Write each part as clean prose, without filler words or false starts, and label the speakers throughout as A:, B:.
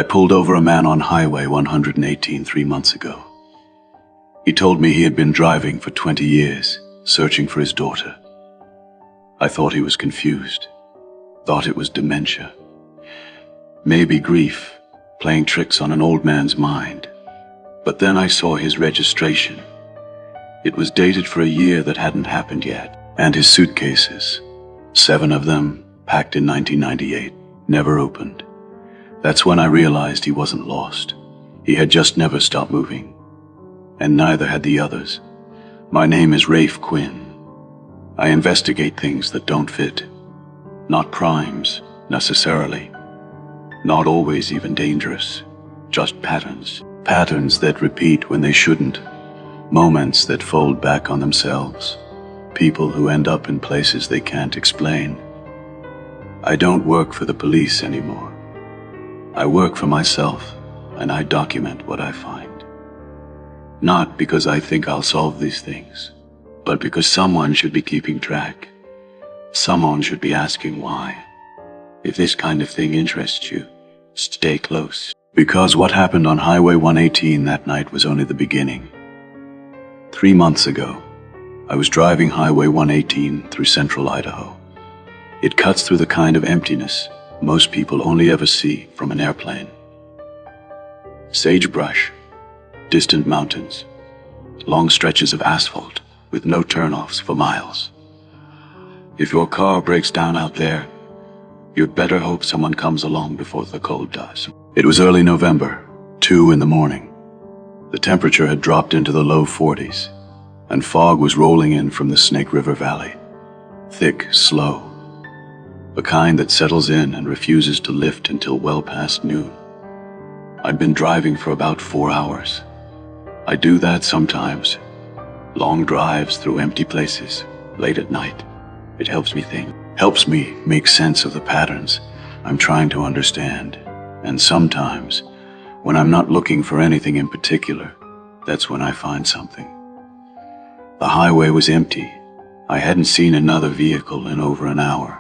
A: I pulled over a man on Highway 118 3 months ago. He told me he had been driving for 20 years, searching for his daughter. I thought he was confused, thought it was dementia. Maybe grief, playing tricks on an old man's mind. But then I saw his registration. It was dated for a year that hadn't happened yet, and his suitcases, 7 of them, packed in 1998, never opened. That's when I realized he wasn't lost. He had just never stopped moving. And neither had the others. My name is Rafe Quinn. I investigate things that don't fit. Not crimes, necessarily. Not always even dangerous. Just patterns. Patterns that repeat when they shouldn't. Moments that fold back on themselves. People who end up in places they can't explain. I don't work for the police anymore. I work for myself, and I document what I find. Not because I think I'll solve these things, but because someone should be keeping track. Someone should be asking why. If this kind of thing interests you, stay close. Because what happened on Highway 118 that night was only the beginning. 3 months ago, I was driving Highway 118 through central Idaho. It cuts through the kind of emptiness most people only ever see from an airplane. Sagebrush, distant mountains, long stretches of asphalt with no turnoffs for miles. If your car breaks down out there, you'd better hope someone comes along before the cold does. It was early November, 2 in the morning. The temperature had dropped into the low 40s, and fog was rolling in from the Snake River Valley. Thick, slow. The kind that settles in and refuses to lift until well past noon. I'd been driving for about 4 hours. I do that sometimes. Long drives through empty places, late at night. It helps me think. Helps me make sense of the patterns I'm trying to understand. And sometimes, when I'm not looking for anything in particular, that's when I find something. The highway was empty. I hadn't seen another vehicle in over an hour.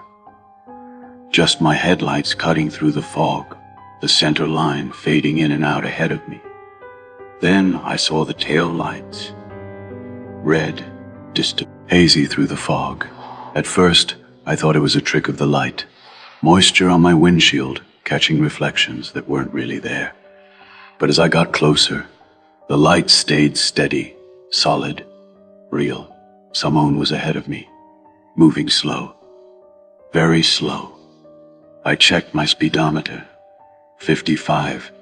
A: Just my headlights cutting through the fog, the center line fading in and out ahead of me. Then I saw the tail lights. Red, distant, hazy through the fog. At first, I thought it was a trick of the light. Moisture on my windshield, catching reflections that weren't really there. But as I got closer, the light stayed steady, solid, real. Someone was ahead of me, moving slow, very slow. I checked my speedometer, 55,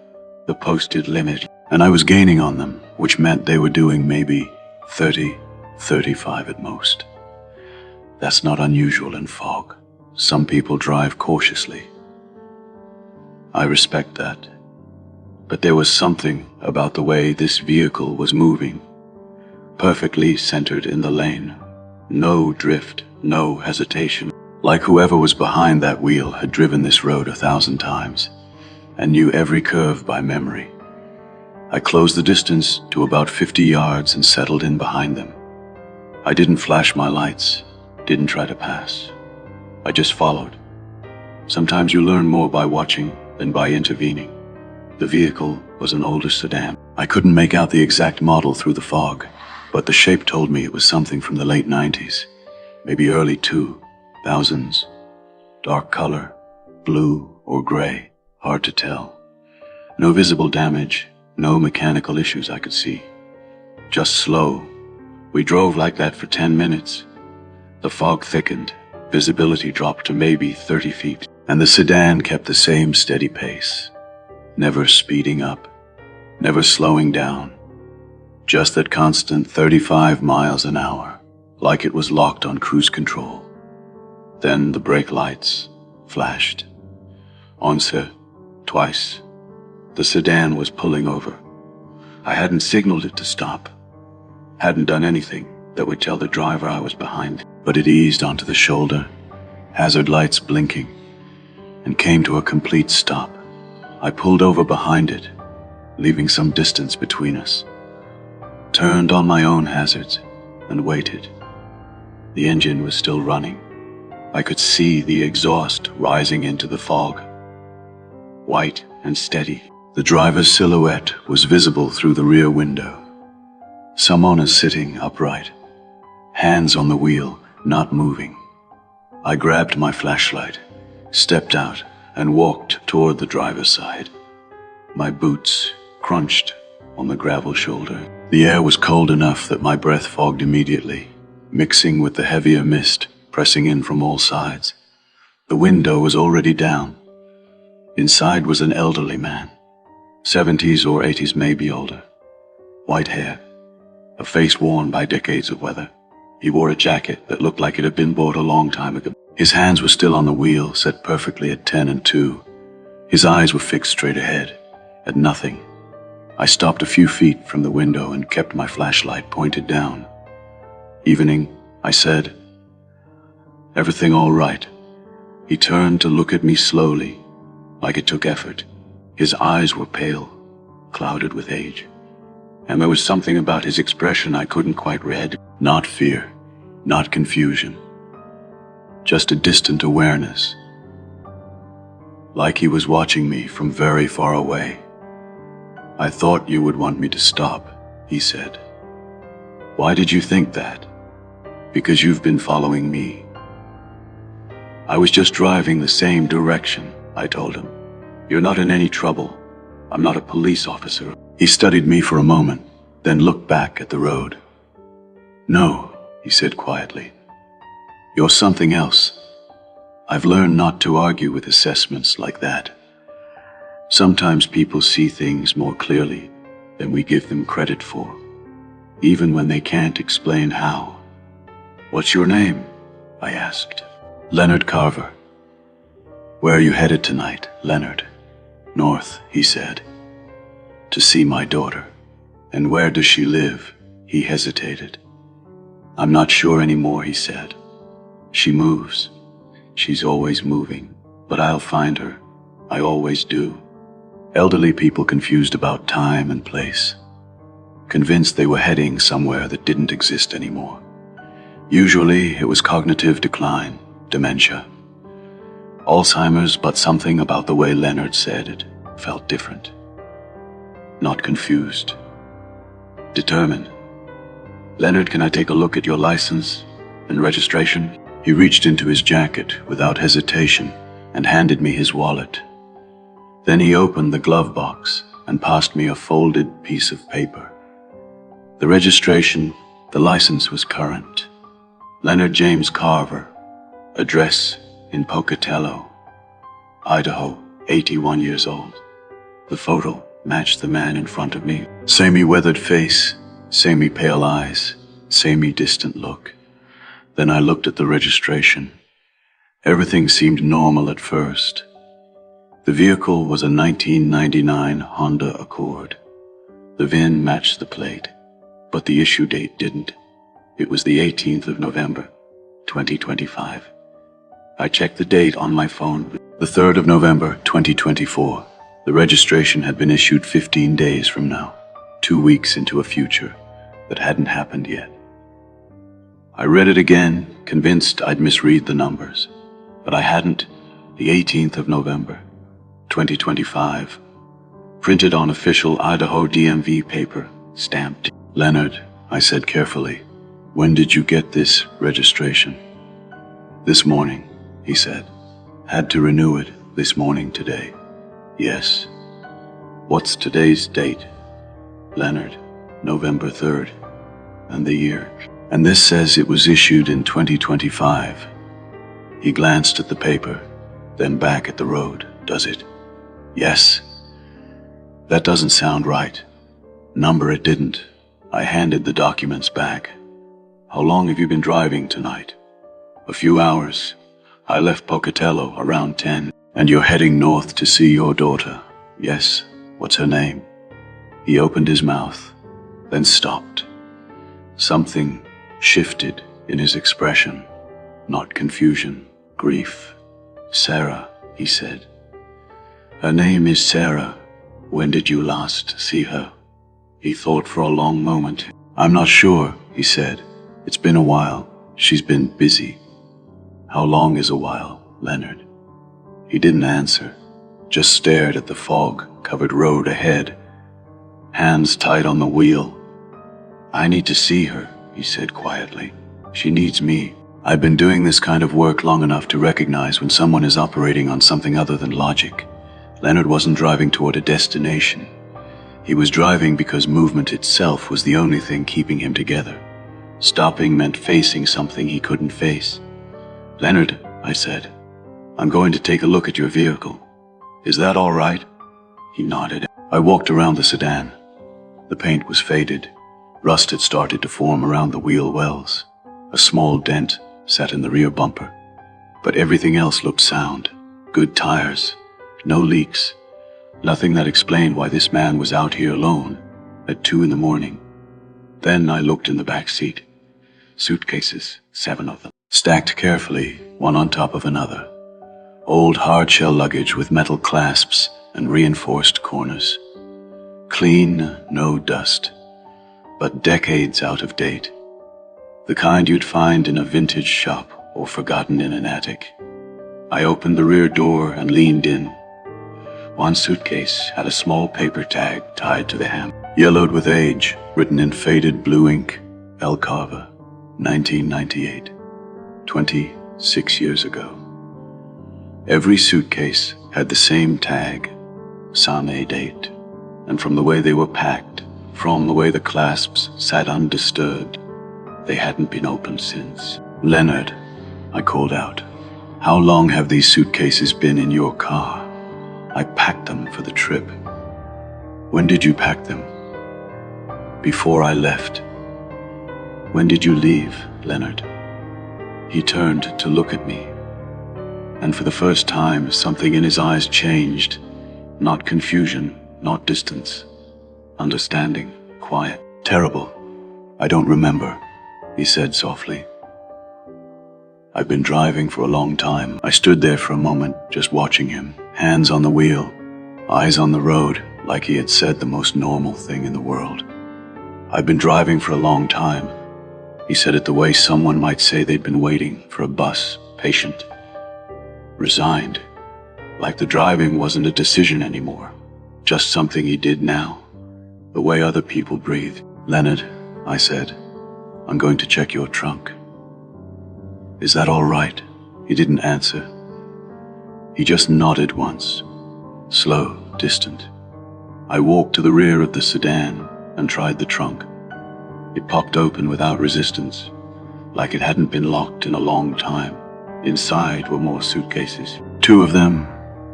A: the posted limit, and I was gaining on them, which meant they were doing maybe 30, 35 at most. That's not unusual in fog. Some people drive cautiously. I respect that. But there was something about the way this vehicle was moving, perfectly centered in the lane. No drift, no hesitation. Like whoever was behind that wheel had driven this road 1,000 times and knew every curve by memory. I closed the distance to about 50 yards and settled in behind them. I didn't flash my lights, didn't try to pass. I just followed. Sometimes you learn more by watching than by intervening. The vehicle was an older sedan. I couldn't make out the exact model through the fog, but the shape told me it was something from the late 90s, maybe early 2000s. Dark color, blue or gray, hard to tell. No visible damage, no mechanical issues I could see. Just slow. We drove like that for 10 minutes. The fog thickened, visibility dropped to maybe 30 feet, and the sedan kept the same steady pace. Never speeding up, never slowing down. Just that constant 35 miles an hour, like it was locked on cruise control. Then the brake lights flashed. Once, twice. The sedan was pulling over. I hadn't signaled it to stop. Hadn't done anything that would tell the driver I was behind. But it eased onto the shoulder, hazard lights blinking, and came to a complete stop. I pulled over behind it, leaving some distance between us. Turned on my own hazards and waited. The engine was still running. I could see the exhaust rising into the fog. White and steady. The driver's silhouette was visible through the rear window. Someone is sitting upright, hands on the wheel, not moving. I grabbed my flashlight, stepped out, and walked toward the driver's side. My boots crunched on the gravel shoulder. The air was cold enough that my breath fogged immediately, mixing with the heavier mist pressing in from all sides. The window was already down. Inside was an elderly man, 70s or 80s, maybe older. White hair, a face worn by decades of weather. He wore a jacket that looked like it had been bought a long time ago. His hands were still on the wheel, set perfectly at 10 and 2. His eyes were fixed straight ahead, at nothing. I stopped a few feet from the window and kept my flashlight pointed down. "Evening," I said. "Everything all right?" He turned to look at me slowly, like it took effort. His eyes were pale, clouded with age. And there was something about his expression I couldn't quite read. Not fear, not confusion. Just a distant awareness. Like he was watching me from very far away. "I thought you would want me to stop," he said. "Why did you think that?" "Because you've been following me." "I was just driving the same direction," I told him. "You're not in any trouble. I'm not a police officer." He studied me for a moment, then looked back at the road. "No," he said quietly. "You're something else. I've learned not to argue with assessments like that. Sometimes people see things more clearly than we give them credit for, even when they can't explain how." "What's your name?" I asked. "Leonard Carver." "Where are you headed tonight, Leonard?" "North," he said. "To see my daughter." "And where does she live?" He hesitated. "I'm not sure anymore," he said. "She moves. She's always moving. But I'll find her. I always do." Elderly people confused about time and place, convinced they were heading somewhere that didn't exist anymore. Usually it was cognitive decline, dementia, Alzheimer's, but something about the way Leonard said it felt different. Not confused. Determined. "Leonard, can I take a look at your license and registration?" He reached into his jacket without hesitation and handed me his wallet. Then he opened the glove box and passed me a folded piece of paper. The registration, the license was current. Leonard James Carver, address in Pocatello, Idaho, 81 years old. The photo matched the man in front of me. Samey weathered face, samey pale eyes, samey distant look. Then I looked at the registration. Everything seemed normal at first. The vehicle was a 1999 Honda Accord. The VIN matched the plate, but the issue date didn't. It was the 18th of November, 2025. I checked the date on my phone. The 3rd of November, 2024. The registration had been issued 15 days from now, 2 weeks into a future that hadn't happened yet. I read it again, convinced I'd misread the numbers, but I hadn't. The 18th of November, 2025, printed on official Idaho DMV paper, stamped. "Leonard," I said carefully, "when did you get this registration?" "This morning," he said. "Had to renew it this morning today." "Yes." "What's today's date?" "Leonard, November 3rd, and the year." "And this says it was issued in 2025. He glanced at the paper, then back at the road. "Does it?" "Yes." "That doesn't sound right." "Number it didn't." I handed the documents back. "How long have you been driving tonight?" "A few hours. I left Pocatello around 10. "And you're heading north to see your daughter?" "Yes." "What's her name?" He opened his mouth, then stopped. Something shifted in his expression. Not confusion, grief. "Sarah," he said. "Her name is Sarah. When did you last see her?" He thought for a long moment. "I'm not sure," he said. "It's been a while. She's been busy." "How long is a while, Leonard?" He didn't answer. just stared at the fog-covered road ahead, hands tight on the wheel. "I need to see her," he said quietly. "She needs me." I've been doing this kind of work long enough to recognize when someone is operating on something other than logic. Leonard wasn't driving toward a destination. He was driving because movement itself was the only thing keeping him together. Stopping meant facing something he couldn't face. "Leonard," I said, "I'm going to take a look at your vehicle. Is that all right?" He nodded. I walked around the sedan. The paint was faded. Rust had started to form around the wheel wells. A small dent sat in the rear bumper. But everything else looked sound. Good tires. No leaks. Nothing that explained why this man was out here alone at 2 in the morning. Then I looked in the back seat. Suitcases, 7 of them, stacked carefully, one on top of another. Old hard-shell luggage with metal clasps and reinforced corners. Clean, no dust, but decades out of date. The kind you'd find in a vintage shop or forgotten in an attic. I opened the rear door and leaned in. One suitcase had a small paper tag tied to the handle, yellowed with age, written in faded blue ink, El Carva, 1998, 26 years ago. Every suitcase had the same tag, Same date, and from the way they were packed, from the way the clasps sat undisturbed, they hadn't been opened since. "Leonard," I called out, "how long have these suitcases been in your car? I packed them for the trip." "When did you pack them?" "Before I left." "When did you leave, Leonard?" He turned to look at me, and for the first time something in his eyes changed. Not confusion, not distance. Understanding, quiet. "Terrible. I don't remember," he said softly. "I've been driving for a long time." I stood there for a moment, just watching him, hands on the wheel, eyes on the road, like he had said the most normal thing in the world. "I've been driving for a long time." He said it the way someone might say they'd been waiting for a bus, patient, resigned, like the driving wasn't a decision anymore, just something he did now, the way other people breathe. "Leonard," I said, "I'm going to check your trunk." "Is that all right?" He didn't answer. He just nodded once, slow, distant. I walked to the rear of the sedan and tried the trunk. It popped open without resistance, like it hadn't been locked in a long time. Inside were more suitcases, 2 of them,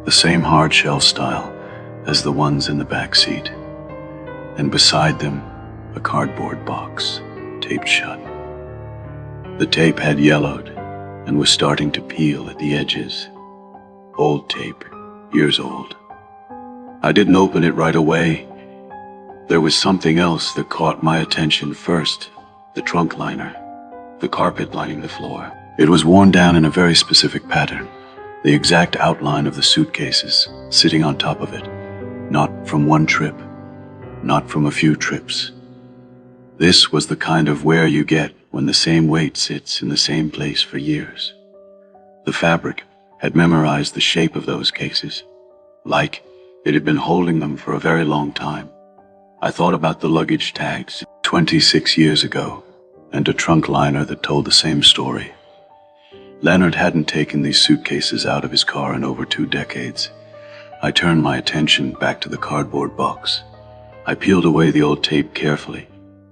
A: the same hard-shell style as the ones in the back seat, and beside them, a cardboard box, taped shut. The tape had yellowed and was starting to peel at the edges. Old tape, years old. I didn't open it right away. There was something else that caught my attention first, the trunk liner, the carpet lining the floor. It was worn down in a very specific pattern, the exact outline of the suitcases sitting on top of it, not from one trip, not from a few trips. This was the kind of wear you get when the same weight sits in the same place for years. The fabric had memorized the shape of those cases, like it had been holding them for a very long time. I thought about the luggage tags 26 years ago, and a trunk liner that told the same story. Leonard hadn't taken these suitcases out of his car in over 2 decades. I turned my attention back to the cardboard box. I peeled away the old tape carefully.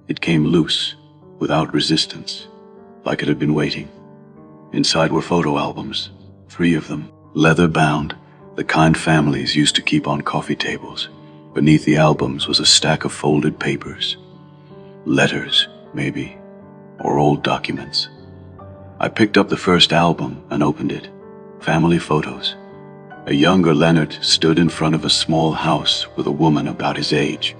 A: It came loose, without resistance, like it had been waiting. Inside were photo albums, 3 of them, leather-bound, the kind families used to keep on coffee tables. Beneath the albums was a stack of folded papers. Letters, maybe, or old documents. I picked up the first album and opened it. Family photos. A younger Leonard stood in front of a small house with a woman about his age.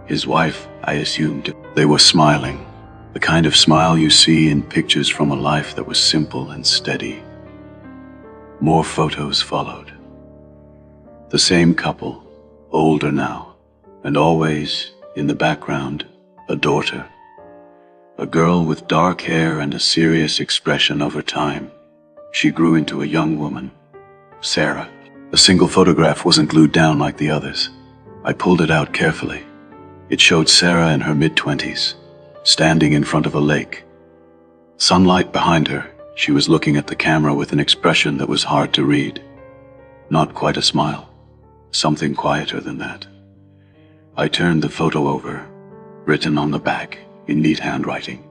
A: His wife, I assumed. They were smiling, the kind of smile you see in pictures from a life that was simple and steady. More photos followed. The same couple, older now, and always, in the background, a daughter. A girl with dark hair and a serious expression over time. She grew into a young woman, Sarah. A single photograph wasn't glued down like the others. I pulled it out carefully. It showed Sarah in her mid-20s, standing in front of a lake. Sunlight behind her, she was looking at the camera with an expression that was hard to read. Not quite a smile, something quieter than that. I turned the photo over, written on the back in neat handwriting.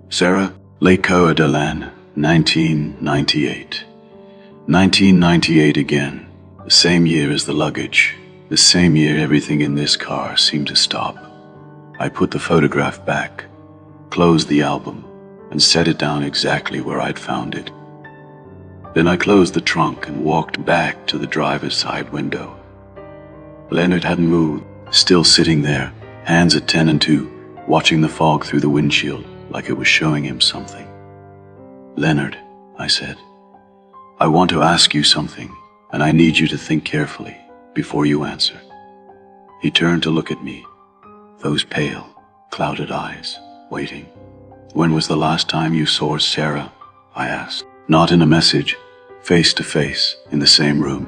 A: Sarah, Lake Coeur d'Alene, 1998. 1998 again, the same year as the luggage, the same year everything in this car seemed to stop. I put the photograph back, closed the album, and set it down exactly where I'd found it. Then I closed the trunk and walked back to the driver's side window. Leonard hadn't moved, still sitting there, hands at 10 and 2, watching the fog through the windshield like it was showing him something. "Leonard," I said, "I want to ask you something, and I need you to think carefully before you answer." He turned to look at me, those pale, clouded eyes, waiting. "When was the last time you saw Sarah?" I asked. "Not in a message, face to face, in the same room."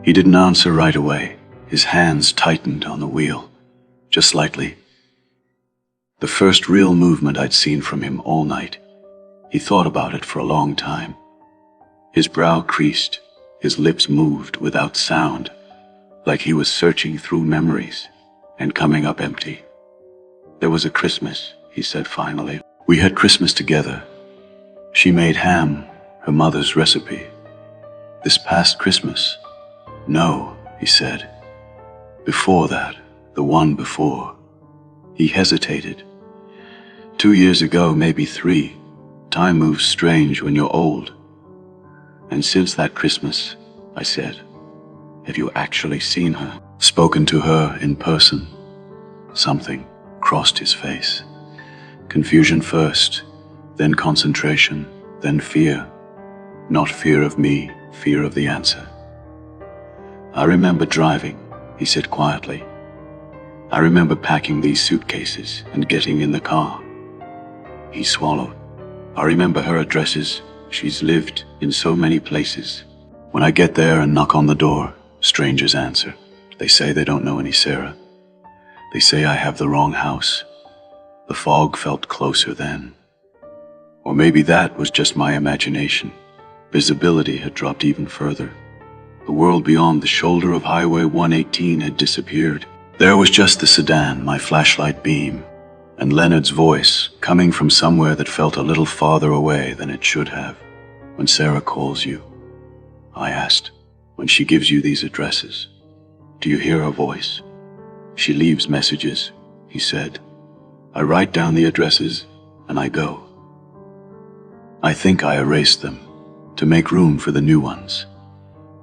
A: He didn't answer right away. His hands tightened on the wheel, just slightly. The first real movement I'd seen from him all night. He thought about it for a long time. His brow creased, his lips moved without sound, like he was searching through memories and coming up empty. "There was a Christmas," he said finally. "We had Christmas together. She made ham, her mother's recipe. This past Christmas." "No," he said. "Before that, the one before." He hesitated. "2 years ago, maybe 3. Time moves strange when you're old." "And since that Christmas," I said, "have you actually seen her? Spoken to her in person?" Something crossed his face. Confusion first, then concentration, then fear. Not fear of me, fear of the answer. "I remember driving," he said quietly. "I remember packing these suitcases and getting in the car." He swallowed. "I remember her addresses. She's lived in so many places. When I get there and knock on the door, strangers answer. They say they don't know any Sarah. They say I have the wrong house. The fog felt closer then. Or maybe that was just my imagination. Visibility had dropped even further. The world beyond the shoulder of Highway 118 had disappeared. There was just the sedan, my flashlight beam, and Leonard's voice coming from somewhere that felt a little farther away than it should have. "When Sarah calls you," I asked, "when she gives you these addresses, do you hear her voice?" "She leaves messages," he said. "I write down the addresses and I go. I think I erased them to make room for the new ones.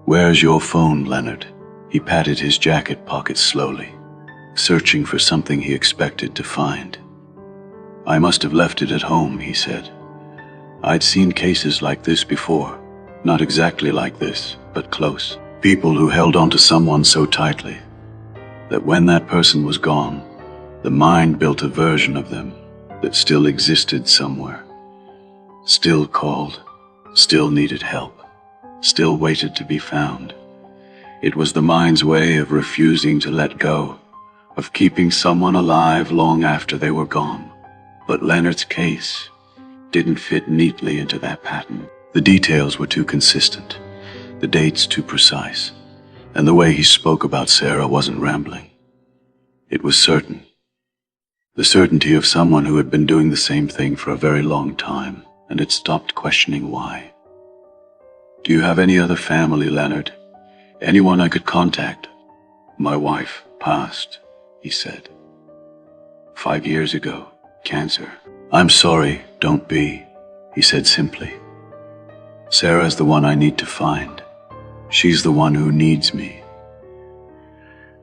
A: Where's your phone, Leonard?" He patted his jacket pocket slowly, searching for something he expected to find. "I must have left it at home," he said. I'd seen cases like this before, not exactly like this, but close. People who held on to someone so tightly that when that person was gone, the mind built a version of them that still existed somewhere, still called, still needed help, still waited to be found. It was the mind's way of refusing to let go, of keeping someone alive long after they were gone. But Leonard's case didn't fit neatly into that pattern. The details were too consistent, the dates too precise, and the way he spoke about Sarah wasn't rambling. It was certain. The certainty of someone who had been doing the same thing for a very long time and had stopped questioning why. "Do you have any other family, Leonard? Anyone I could contact?" "My wife passed," he said. 5 years ago, cancer. "I'm sorry, don't be," he said simply. "Sarah's the one I need to find. She's the one who needs me."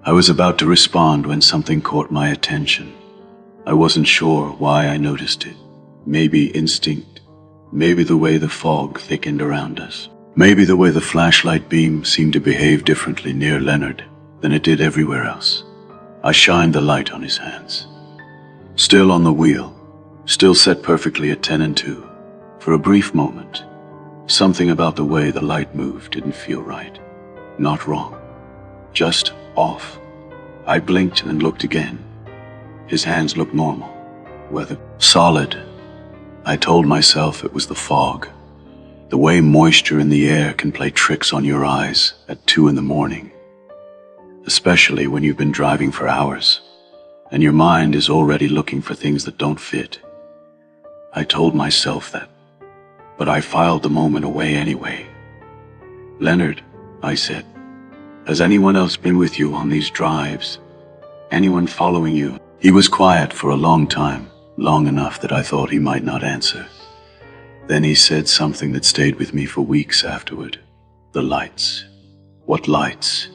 A: I was about to respond when something caught my attention. I wasn't sure why I noticed it. Maybe instinct, maybe the way the fog thickened around us, maybe the way the flashlight beam seemed to behave differently near Leonard than it did everywhere else. I shined the light on his hands. Still on the wheel, still set perfectly at 10 and 2. For a brief moment, Something about the way the light moved didn't feel right. Not wrong. Just off. I blinked and looked again. His hands looked normal. Weather solid. I told myself it was the fog. The way moisture in the air can play tricks on your eyes at 2 a.m. Especially when you've been driving for hours, and your mind is already looking for things that don't fit. I told myself that, but I filed the moment away anyway. "Leonard," I said, "has anyone else been with you on these drives? Anyone following you?" He was quiet for a long time, long enough that I thought he might not answer. Then he said something that stayed with me for weeks afterward. "The lights." "What lights?"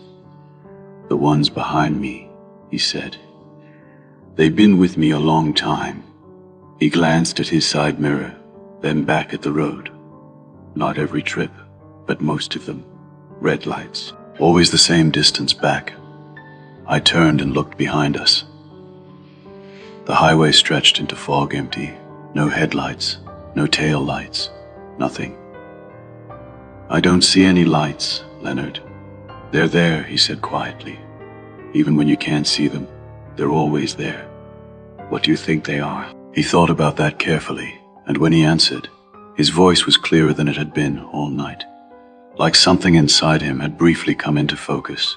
A: "The ones behind me," he said. "They've been with me a long time." He glanced at his side mirror, then back at the road. "Not every trip, but most of them. Red lights. Always the same distance back." I turned and looked behind us. The highway stretched into fog, empty. No headlights, no tail lights, nothing. "I don't see any lights, Leonard." "They're there," he said quietly. "Even when you can't see them, they're always there." "What do you think they are?" He thought about that carefully, and when he answered, his voice was clearer than it had been all night. Like something inside him had briefly come into focus.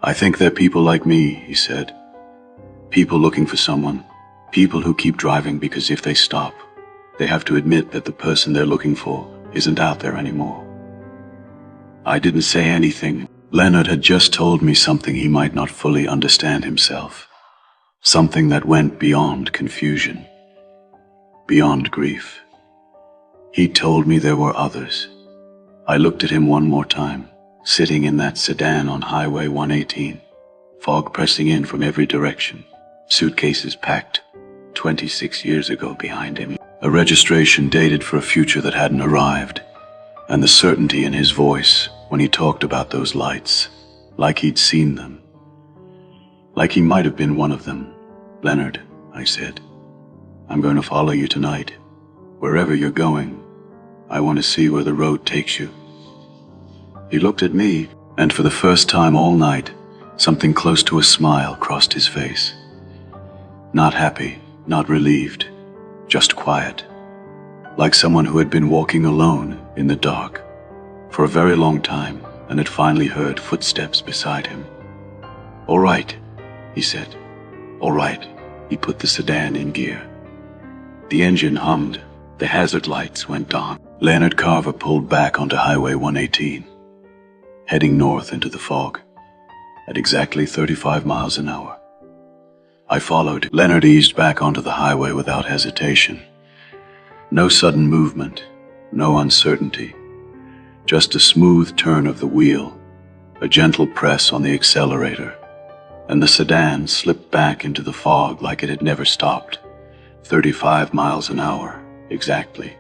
A: "I think they're people like me," he said. "People looking for someone. People who keep driving because if they stop, they have to admit that the person they're looking for isn't out there anymore." I didn't say anything. Leonard had just told me something he might not fully understand himself. Something that went beyond confusion, beyond grief. He told me there were others. I looked at him one more time, sitting in that sedan on Highway 118, fog pressing in from every direction, suitcases packed 26 years ago behind him, a registration dated for a future that hadn't arrived, and the certainty in his voice when he talked about those lights, like he'd seen them, like he might have been one of them. "Leonard," I said, "I'm going to follow you tonight. Wherever you're going, I want to see where the road takes you." He looked at me, and for the first time all night, something close to a smile crossed his face. Not happy, not relieved, just quiet, like someone who had been walking alone in the dark for a very long time and had finally heard footsteps beside him. "All right," he said. "All right." He put the sedan in gear. The engine hummed. The hazard lights went on. Leonard Carver pulled back onto Highway 118, heading north into the fog at exactly 35 miles an hour. I followed. Leonard eased back onto the highway without hesitation. No sudden movement, no uncertainty, just a smooth turn of the wheel, a gentle press on the accelerator, and the sedan slipped back into the fog like it had never stopped. 35 miles an hour, exactly.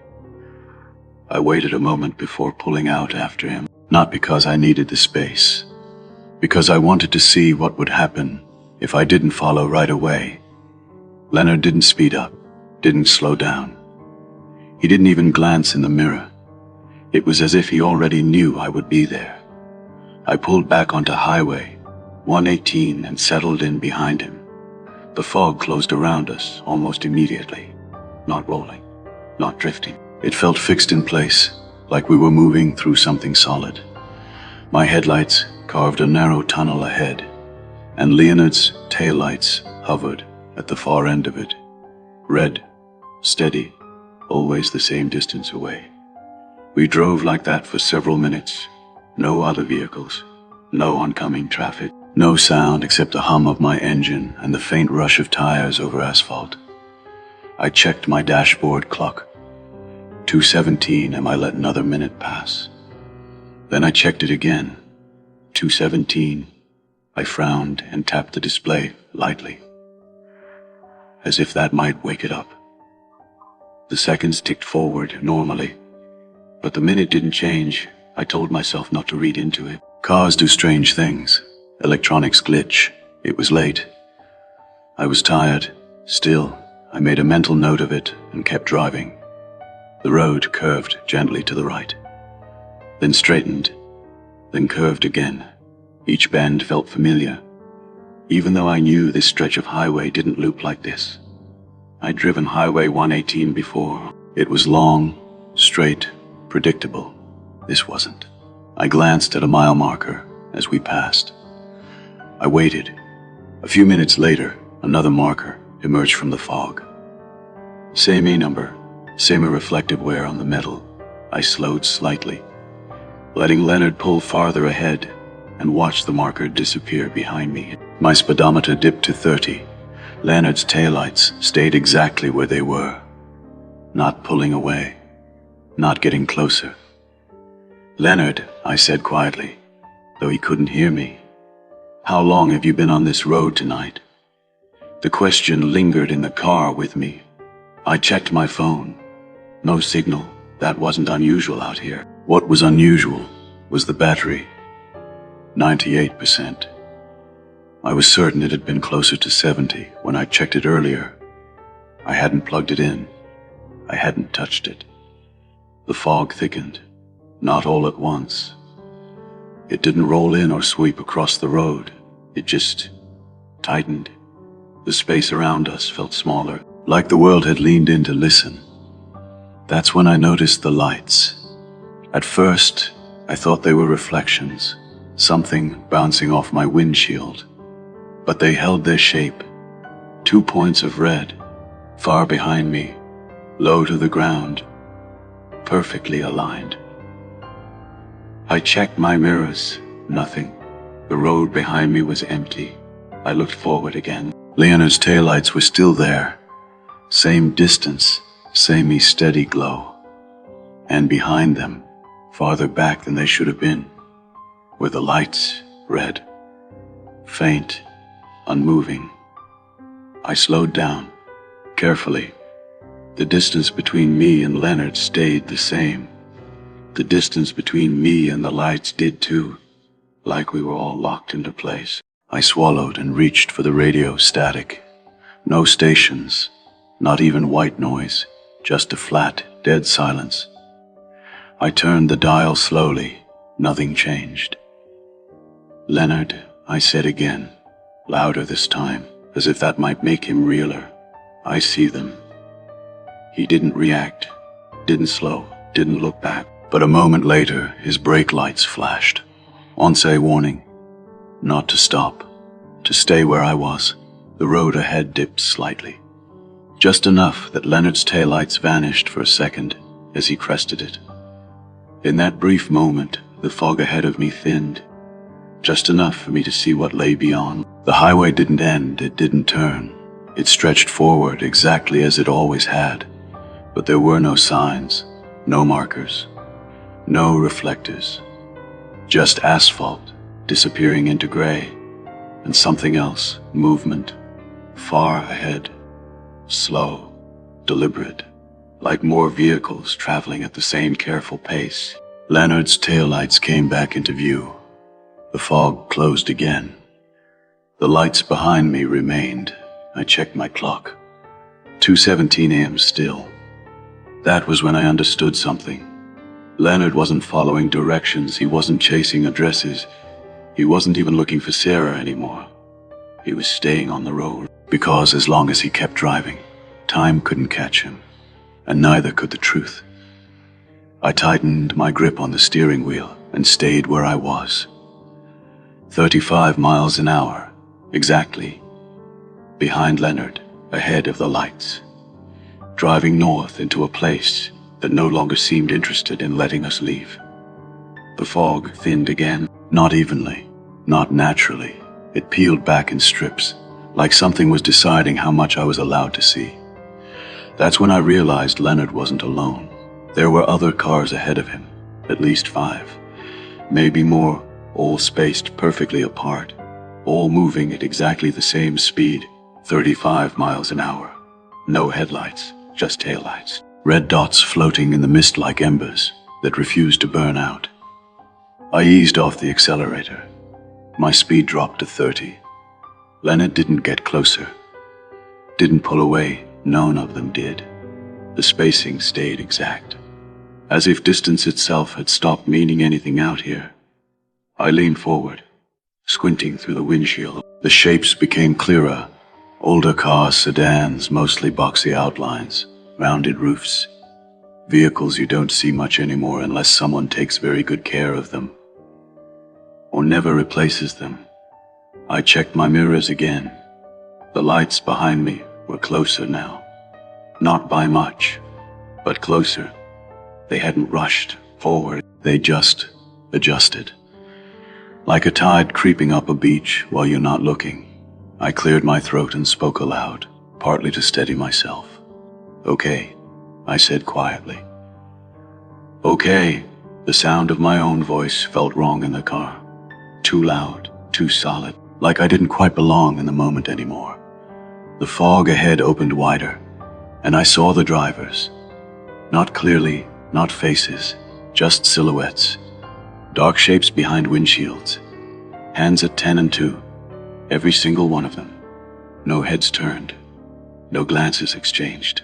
A: I waited a moment before pulling out after him, not because I needed the space, because I wanted to see what would happen if I didn't follow right away. Leonard didn't speed up, didn't slow down. He didn't even glance in the mirror. It was as if he already knew I would be there. I pulled back onto Highway 118 and settled in behind him. The fog closed around us almost immediately, not rolling, not drifting. It felt fixed in place, like we were moving through something solid. My headlights carved a narrow tunnel ahead, and Leonard's taillights hovered at the far end of it. Red, steady, always the same distance away. We drove like that for several minutes. No other vehicles, no oncoming traffic, no sound except the hum of my engine and the faint rush of tires over asphalt. I checked my dashboard clock. 2:17, and I let another minute pass. Then I checked it again. 2:17. I frowned and tapped the display lightly, as if that might wake it up. The seconds ticked forward normally, but the minute didn't change. I told myself not to read into it. Cars do strange things. Electronics glitch. It was late. I was tired. Still, I made a mental note of it and kept driving. The road curved gently to the right, then straightened, then curved again. Each bend felt familiar, even though I knew this stretch of highway didn't loop like this. I'd driven Highway 118 before. It was long, straight, predictable. This wasn't. I glanced at a mile marker as we passed. I waited. A few minutes later, another marker emerged from the fog. Same E number, same reflective wear on the metal. I slowed slightly, letting Leonard pull farther ahead, and watched the marker disappear behind me. My speedometer dipped to 30. Leonard's taillights stayed exactly where they were, not pulling away, not getting closer. "Leonard," I said quietly, though he couldn't hear me, "how long have you been on this road tonight?" The question lingered in the car with me. I checked my phone. No signal. That wasn't unusual out here. What was unusual was the battery. 98%. I was certain it had been closer to 70 when I checked it earlier. I hadn't plugged it in. I hadn't touched it. The fog thickened, not all at once. It didn't roll in or sweep across the road. It just tightened. The space around us felt smaller, like the world had leaned in to listen. That's when I noticed the lights. At first, I thought they were reflections, something bouncing off my windshield. But they held their shape. 2 points of red, far behind me, low to the ground, perfectly aligned. I checked my mirrors. Nothing. The road behind me was empty. I looked forward again. Leonard's taillights were still there. Same distance, samey steady glow. And behind them, farther back than they should have been, were the lights, red, faint, unmoving. I slowed down, carefully. The distance between me and Leonard stayed the same. The distance between me and the lights did too, like we were all locked into place. I swallowed and reached for the radio static. No stations, not even white noise, just a flat, dead silence. I turned the dial slowly. Nothing changed. "Leonard," I said again, louder this time, as if that might make him realer. "I see them." He didn't react, didn't slow, didn't look back. But a moment later, his brake lights flashed. Once-a warning. Not to stop, to stay where I was. The road ahead dipped slightly. Just enough that Leonard's taillights vanished for a second as he crested it. In that brief moment, the fog ahead of me thinned. Just enough for me to see what lay beyond. The highway didn't end, it didn't turn. It stretched forward exactly as it always had. But there were no signs, no markers, no reflectors. Just asphalt disappearing into gray, and something else, movement, far ahead, slow, deliberate, like more vehicles traveling at the same careful pace. Leonard's taillights came back into view. The fog closed again. The lights behind me remained. I checked my clock. 2:17 a.m. still. That was when I understood something. Leonard wasn't following directions. He wasn't chasing addresses. He wasn't even looking for Sarah anymore. He was staying on the road. Because as long as he kept driving, time couldn't catch him. And neither could the truth. I tightened my grip on the steering wheel and stayed where I was. 35 miles an hour, exactly. Behind Leonard, ahead of the lights. Driving north into a place that no longer seemed interested in letting us leave. The fog thinned again, not evenly, not naturally. It peeled back in strips, like something was deciding how much I was allowed to see. That's when I realized Leonard wasn't alone. There were other cars ahead of him, at least 5, maybe more, all spaced perfectly apart, all moving at exactly the same speed, 35 miles an hour. No headlights, just taillights. Red dots floating in the mist like embers that refused to burn out. I eased off the accelerator. My speed dropped to 30. Leonard didn't get closer. Didn't pull away. None of them did. The spacing stayed exact, as if distance itself had stopped meaning anything out here. I leaned forward, squinting through the windshield. The shapes became clearer. Older cars, sedans, mostly boxy outlines, rounded roofs. Vehicles you don't see much anymore unless someone takes very good care of them, or never replaces them. I checked my mirrors again. The lights behind me were closer now. Not by much, but closer. They hadn't rushed forward, they just adjusted. Like a tide creeping up a beach while you're not looking. I cleared my throat and spoke aloud, partly to steady myself. "Okay," I said quietly. "Okay." The sound of my own voice felt wrong in the car. Too loud, too solid, like I didn't quite belong in the moment anymore. The fog ahead opened wider, and I saw the drivers. Not clearly, not faces, just silhouettes. Dark shapes behind windshields. Hands at 10 and 2. Every single one of them. No heads turned. No glances exchanged.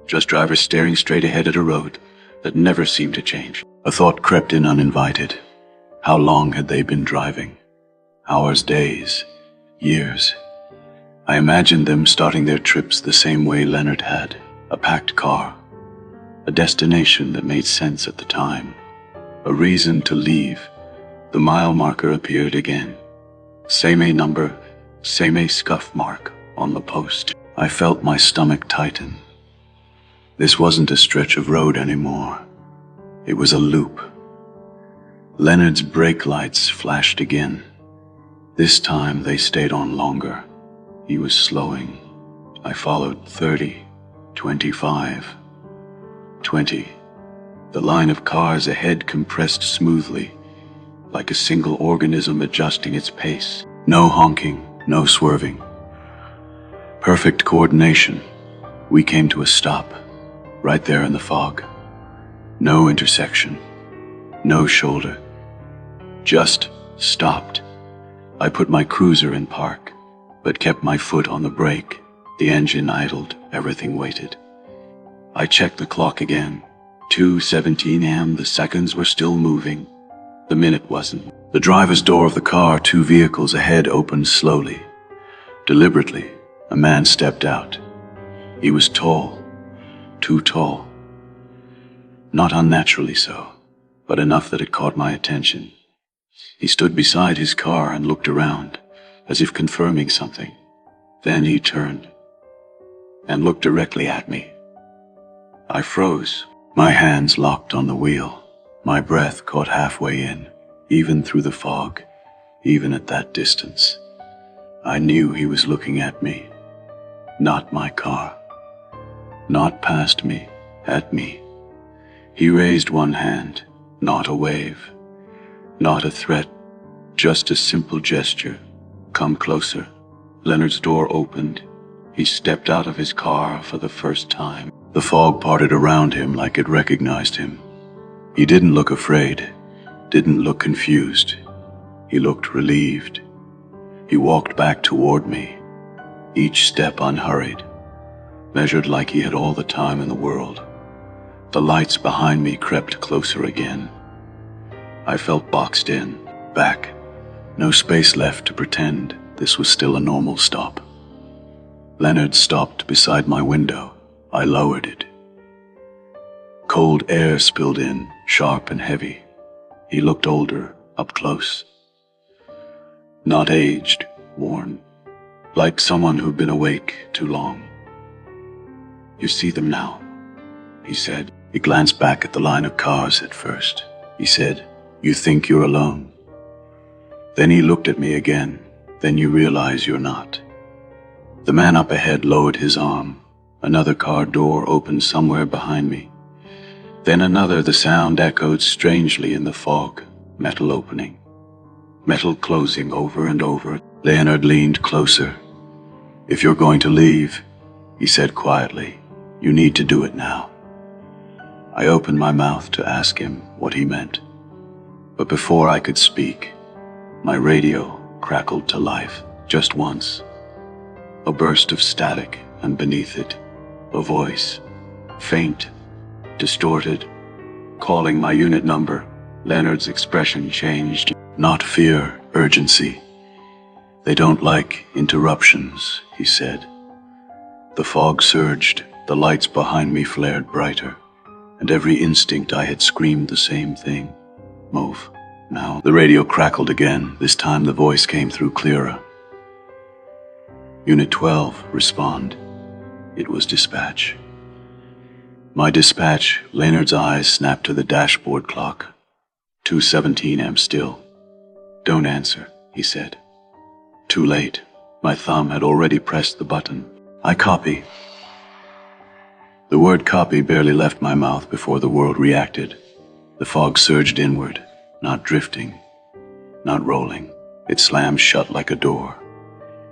A: Just drivers staring straight ahead at a road that never seemed to change. A thought crept in uninvited. How long had they been driving? Hours, days, years. I imagined them starting their trips the same way Leonard had. A packed car. A destination that made sense at the time. A reason to leave. The mile marker appeared again. Same A number, same A scuff mark on the post. I felt my stomach tighten. This wasn't a stretch of road anymore. It was a loop. Leonard's brake lights flashed again. This time they stayed on longer. He was slowing. I followed. 30, 25, 20. The line of cars ahead compressed smoothly, like a single organism adjusting its pace. No honking, no swerving. Perfect coordination. We came to a stop, right there in the fog. No intersection, no shoulder. Just stopped. I put my cruiser in park, but kept my foot on the brake. The engine idled, everything waited. I checked the clock again. 2:17 a.m. The seconds were still moving. The minute wasn't. The driver's door of the car, 2 vehicles ahead, opened slowly. Deliberately, a man stepped out. He was tall, too tall. Not unnaturally so, but enough that it caught my attention. He stood beside his car and looked around, as if confirming something. Then he turned and looked directly at me. I froze, my hands locked on the wheel, my breath caught halfway in, even through the fog, even at that distance. I knew he was looking at me, not my car, not past me, at me. He raised one hand, not a wave, not a threat, just a simple gesture. Come closer. Leonard's door opened. He stepped out of his car for the first time. The fog parted around him like it recognized him. He didn't look afraid, didn't look confused. He looked relieved. He walked back toward me, each step unhurried, measured like he had all the time in the world. The lights behind me crept closer again. I felt boxed in, back. No space left to pretend this was still a normal stop. Leonard stopped beside my window. I lowered it. Cold air spilled in, sharp and heavy. He looked older, up close. Not aged, worn, like someone who'd been awake too long. "You see them now," he said. He glanced back at the line of cars at first. He said, "You think you're alone." Then he looked at me again. "Then you realize you're not." The man up ahead lowered his arm. Another car door opened somewhere behind me. Then another. The sound echoed strangely in the fog. Metal opening. Metal closing over and over. Leonard leaned closer. "If you're going to leave," he said quietly, "you need to do it now." I opened my mouth to ask him what he meant. But before I could speak, my radio crackled to life just once. A burst of static, and beneath it, a voice, faint, distorted, calling my unit number. Leonard's expression changed. Not fear, urgency. They don't like interruptions, he said. The fog surged, the lights behind me flared brighter, and every instinct I had screamed the same thing. Move. Now the radio crackled again. This time the voice came through clearer. Unit 12, respond. It was dispatch. My dispatch, Leonard's eyes snapped to the dashboard clock. 2:17 am still. Don't answer, he said. Too late. My thumb had already pressed the button. I copy. The word copy barely left my mouth before the world reacted. The fog surged inward, not drifting, not rolling. It slammed shut like a door.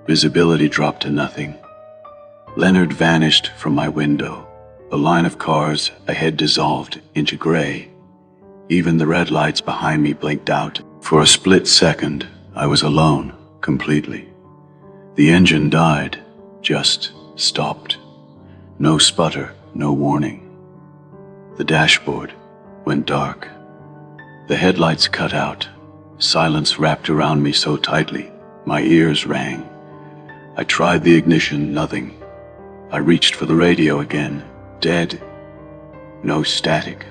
A: Visibility dropped to nothing. Leonard vanished from my window. The line of cars ahead dissolved into gray. Even the red lights behind me blinked out. For a split second, I was alone, completely. The engine died, just stopped. No sputter, no warning. The dashboard went dark. The headlights cut out. Silence wrapped around me so tightly, my ears rang. I tried the ignition, nothing. I reached for the radio again, dead. No static,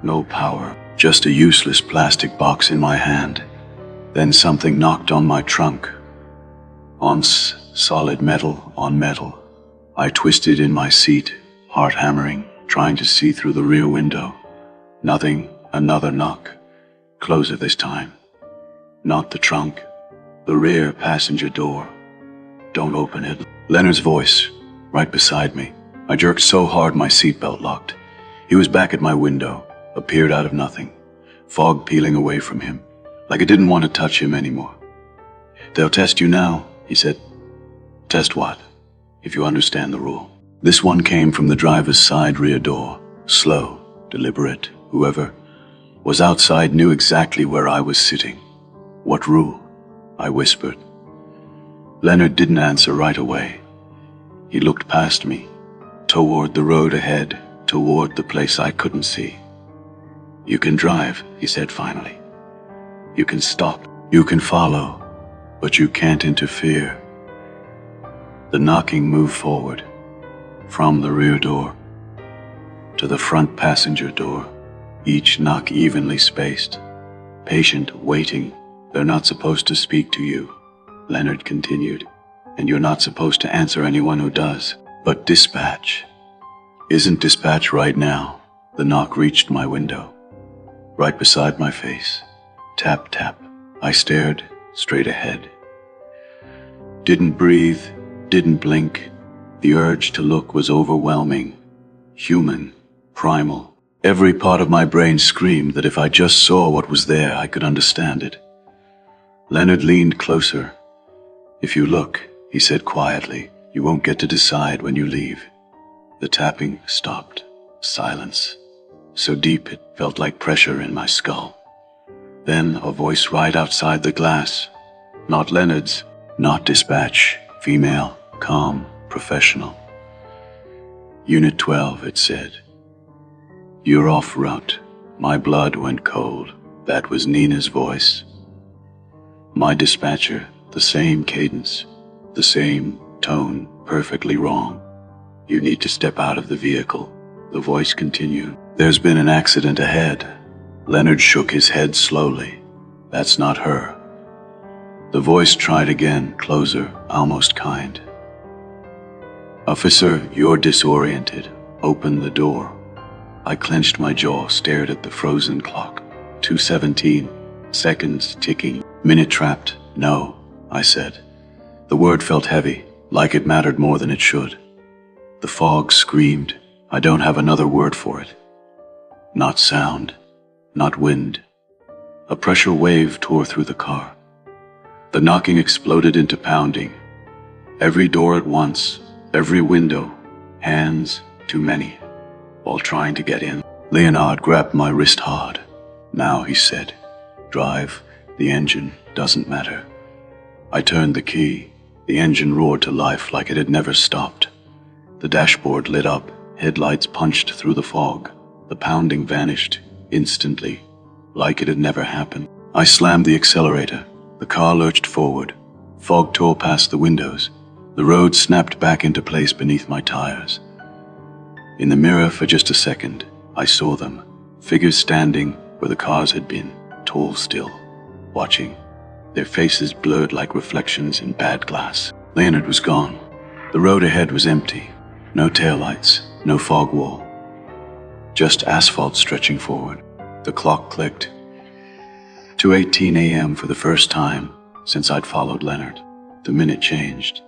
A: no power, just a useless plastic box in my hand. Then something knocked on my trunk. Once, solid metal on metal. I twisted in my seat, heart hammering, trying to see through the rear window. Nothing, another knock. Closer this time. Not the trunk, the rear passenger door. Don't open it. Leonard's voice, right beside me. I jerked so hard my seatbelt locked. He was back at my window, appeared out of nothing, fog peeling away from him, like it didn't want to touch him anymore. They'll test you now, he said. Test what? If you understand the rule. This one came from the driver's side rear door, slow, deliberate. Whoever was outside knew exactly where I was sitting. What rule? I whispered. Leonard didn't answer right away. He looked past me, toward the road ahead, toward the place I couldn't see. You can drive, he said finally. You can stop, you can follow, but you can't interfere. The knocking moved forward, from the rear door to the front passenger door, each knock evenly spaced. Patient, waiting. They're not supposed to speak to you, Leonard continued, and you're not supposed to answer anyone who does. But dispatch. Isn't dispatch right now? The knock reached my window, right beside my face. Tap, tap. I stared straight ahead. Didn't breathe, didn't blink. The urge to look was overwhelming, human, primal. Every part of my brain screamed that if I just saw what was there, I could understand it. Leonard leaned closer. If you look, he said quietly, you won't get to decide when you leave. The tapping stopped. Silence. So deep it felt like pressure in my skull. Then a voice right outside the glass. Not Leonard's, not dispatch, female, calm, professional. Unit 12, it said. You're off route. My blood went cold. That was Nina's voice. My dispatcher, the same cadence, the same tone, perfectly wrong. You need to step out of the vehicle. The voice continued. There's been an accident ahead. Leonard shook his head slowly. That's not her. The voice tried again, closer, almost kind. Officer, you're disoriented. Open the door. I clenched my jaw, stared at the frozen clock. 2:17, seconds ticking. Minute trapped. No, I said. The word felt heavy, like it mattered more than it should. The fog screamed. I don't have another word for it. Not sound, not wind. A pressure wave tore through the car. The knocking exploded into pounding. Every door at once, every window, hands, too many, all trying to get in. Leonard grabbed my wrist hard. Now, he said, drive, the engine, doesn't matter. I turned the key. The engine roared to life like it had never stopped. The dashboard lit up, Headlights punched through the fog. The pounding vanished instantly, like it had never happened. I slammed the accelerator. The car lurched forward. Fog tore past the windows. The road snapped back into place beneath my tires. In the mirror for just a second, I saw them, figures standing where the cars had been, tall still, watching, their faces blurred like reflections in bad glass. Leonard was gone. The road ahead was empty. No taillights, no fog wall. Just asphalt stretching forward. The clock clicked. 2:18 a.m. for the first time since I'd followed Leonard. The minute changed.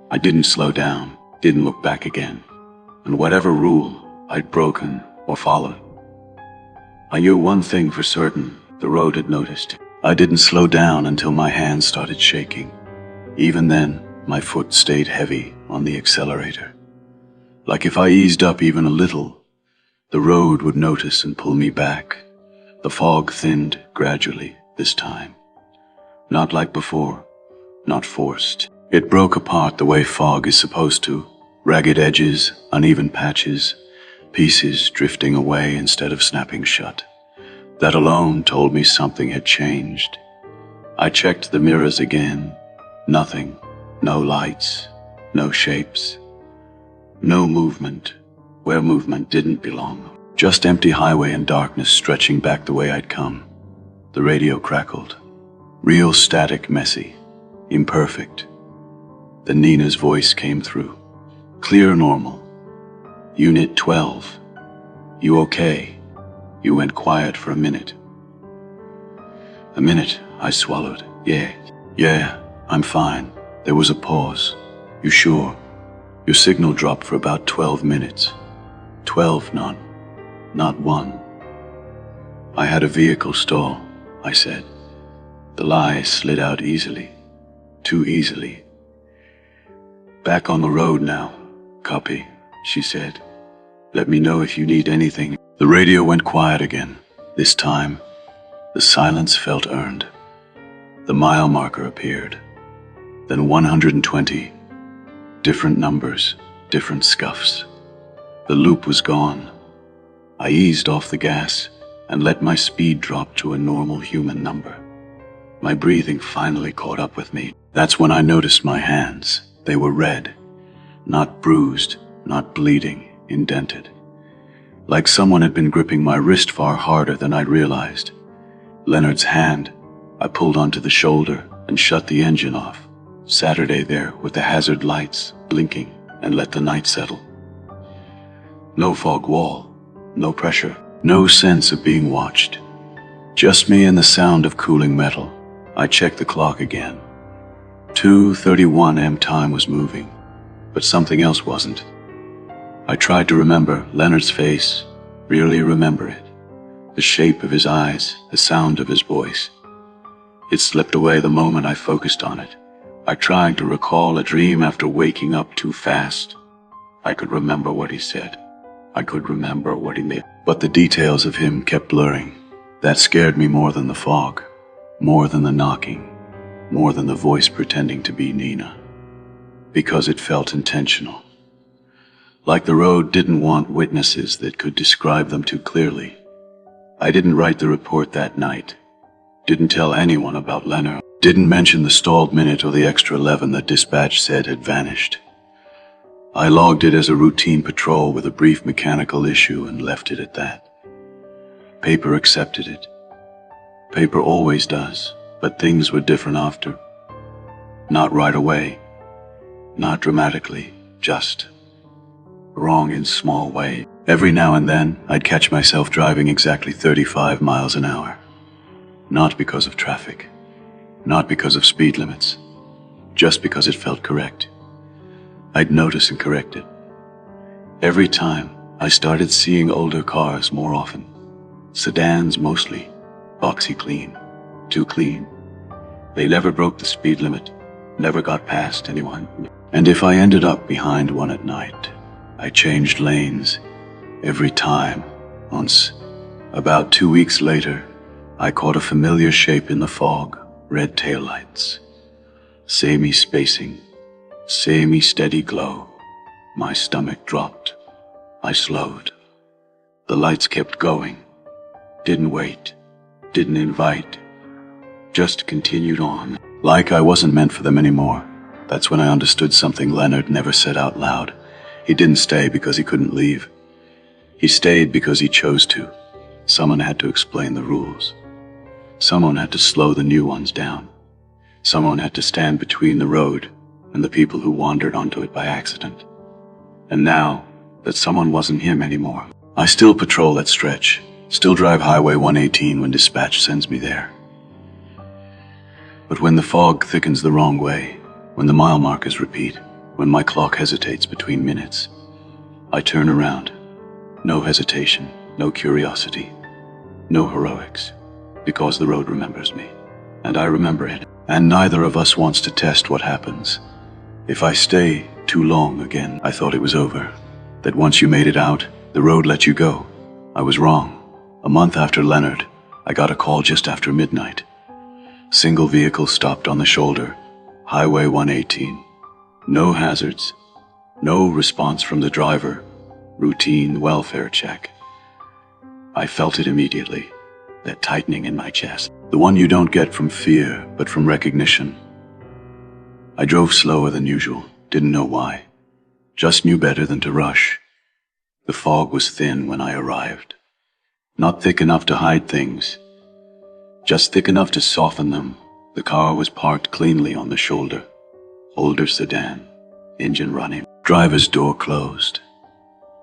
A: I didn't slow down, didn't look back again. And whatever rule I'd broken or followed, I knew one thing for certain: the road had noticed. I didn't slow down until my hands started shaking. Even then, my foot stayed heavy on the accelerator. Like if I eased up even a little, the road would notice and pull me back. The fog thinned gradually this time. Not like before, not forced. It broke apart the way fog is supposed to. Ragged edges, uneven patches, pieces drifting away instead of snapping shut. That alone told me something had changed. I checked the mirrors again. Nothing. No lights. No shapes. No movement where movement didn't belong. Just empty highway and darkness stretching back the way I'd come. The radio crackled. Real static, messy, imperfect. Then Nina's voice came through. Clear, normal. Unit 12. You okay? You went quiet for a minute. A minute, I swallowed. Yeah, I'm fine. There was a pause. You sure? Your signal dropped for about 12 minutes. 12, not one. I had a vehicle stall, I said. The lie slid out easily. Too easily. Back on the road now. Copy, she said. Let me know if you need anything. The radio went quiet again. This time, the silence felt earned. The mile marker appeared. Then 120. Different numbers, different scuffs. The loop was gone. I eased off the gas and let my speed drop to a normal human number. My breathing finally caught up with me. That's when I noticed my hands. They were red. Not bruised, not bleeding, indented. Like someone had been gripping my wrist far harder than I'd realized. Leonard's hand. I pulled onto the shoulder and shut the engine off. Saturday there with the hazard lights blinking, and let the night settle. No fog wall, no pressure, no sense of being watched. Just me and the sound of cooling metal. I checked the clock again. 2:31 am. Time was moving, but something else wasn't. I tried to remember Leonard's face, really remember it. The shape of his eyes, the sound of his voice. It slipped away the moment I focused on it. I tried to recall a dream after waking up too fast. I could remember what he said. I could remember what he made. But the details of him kept blurring. That scared me more than the fog, more than the knocking, more than the voice pretending to be Nina. Because it felt intentional. Like the road didn't want witnesses that could describe them too clearly. I didn't write the report that night. Didn't tell anyone about Leonard. Didn't mention the stalled minute or the extra 11 that dispatch said had vanished. I logged it as a routine patrol with a brief mechanical issue and left it at that. Paper accepted it. Paper always does, but things were different after. Not right away. Not dramatically, just wrong in small ways. Every now and then, I'd catch myself driving exactly 35 miles an hour. Not because of traffic. Not because of speed limits. Just because it felt correct. I'd notice and correct it. Every time, I started seeing older cars more often. Sedans mostly. Boxy clean. Too clean. They never broke the speed limit. Never got past anyone. And if I ended up behind one at night, I changed lanes. Every time. Once, about 2 weeks later, I caught a familiar shape in the fog. Red taillights. Samey spacing. Samey steady glow. My stomach dropped. I slowed. The lights kept going. Didn't wait. Didn't invite. Just continued on. Like I wasn't meant for them anymore. That's when I understood something Leonard never said out loud. He didn't stay because he couldn't leave. He stayed because he chose to. Someone had to explain the rules. Someone had to slow the new ones down. Someone had to stand between the road and the people who wandered onto it by accident. And now that someone wasn't him anymore, I still patrol that stretch, still drive Highway 118 when dispatch sends me there. But when the fog thickens the wrong way, when the mile markers repeat, when my clock hesitates between minutes, I turn around. No hesitation, no curiosity, no heroics, because the road remembers me, and I remember it. And neither of us wants to test what happens. If I stay too long again, I thought it was over, that once you made it out, the road let you go. I was wrong. A month after Leonard, I got a call just after midnight. Single vehicle stopped on the shoulder, Highway 118. No hazards, no response from the driver, routine welfare check. I felt it immediately, that tightening in my chest. The one you don't get from fear, but from recognition. I drove slower than usual, didn't know why. Just knew better than to rush. The fog was thin when I arrived. Not thick enough to hide things, just thick enough to soften them. The car was parked cleanly on the shoulder. Older sedan, engine running. Driver's door closed.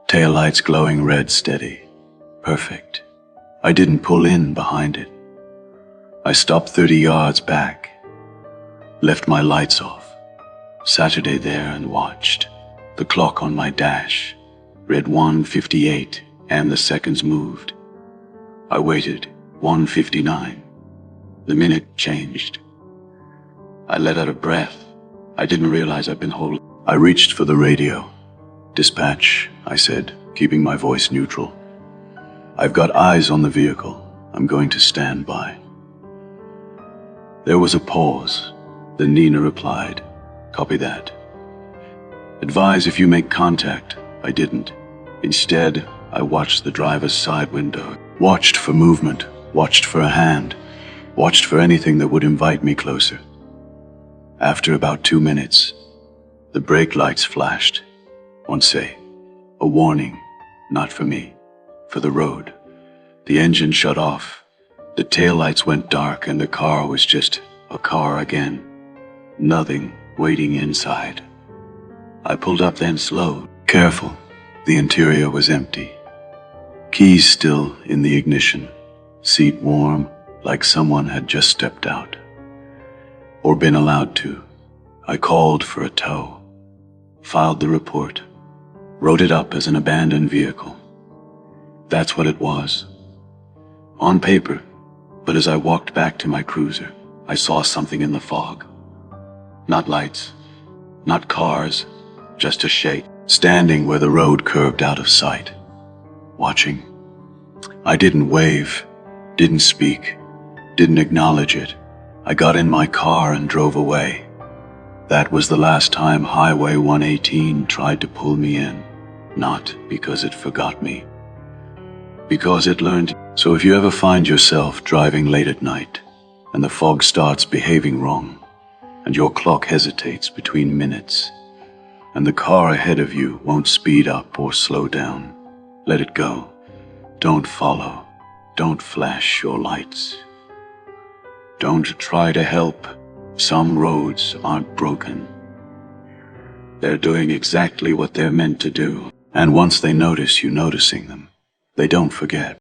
A: Taillights glowing red steady. Perfect. I didn't pull in behind it. I stopped 30 yards back, left my lights off, Saturday there and watched. The clock on my dash read 1:58 and the seconds moved. I waited, 1:59. The minute changed. I let out a breath. I didn't realize I'd been holding. I reached for the radio. Dispatch, I said, keeping my voice neutral. I've got eyes on the vehicle. I'm going to stand by. There was a pause. Then Nina replied, copy that. Advise if you make contact. I didn't. Instead, I watched the driver's side window. Watched for movement. Watched for a hand. Watched for anything that would invite me closer. After about 2 minutes, the brake lights flashed. Once a warning, not for me, for the road. The engine shut off. The taillights went dark and the car was just a car again. Nothing waiting inside. I pulled up then slowed. Careful. The interior was empty. Keys still in the ignition. Seat warm, like someone had just stepped out. Or been allowed to. I called for a tow. Filed the report. Wrote it up as an abandoned vehicle. That's what it was. On paper. But as I walked back to my cruiser, I saw something in the fog. Not lights, not cars, just a shape, standing where the road curved out of sight. Watching. I didn't wave, didn't speak, didn't acknowledge it. I got in my car and drove away. That was the last time Highway 118 tried to pull me in. Not because it forgot me. Because it learned. So if you ever find yourself driving late at night, and the fog starts behaving wrong, and your clock hesitates between minutes, and the car ahead of you won't speed up or slow down, let it go. Don't follow. Don't flash your lights. Don't try to help. Some roads aren't broken. They're doing exactly what they're meant to do. And once they notice you noticing them, they don't forget.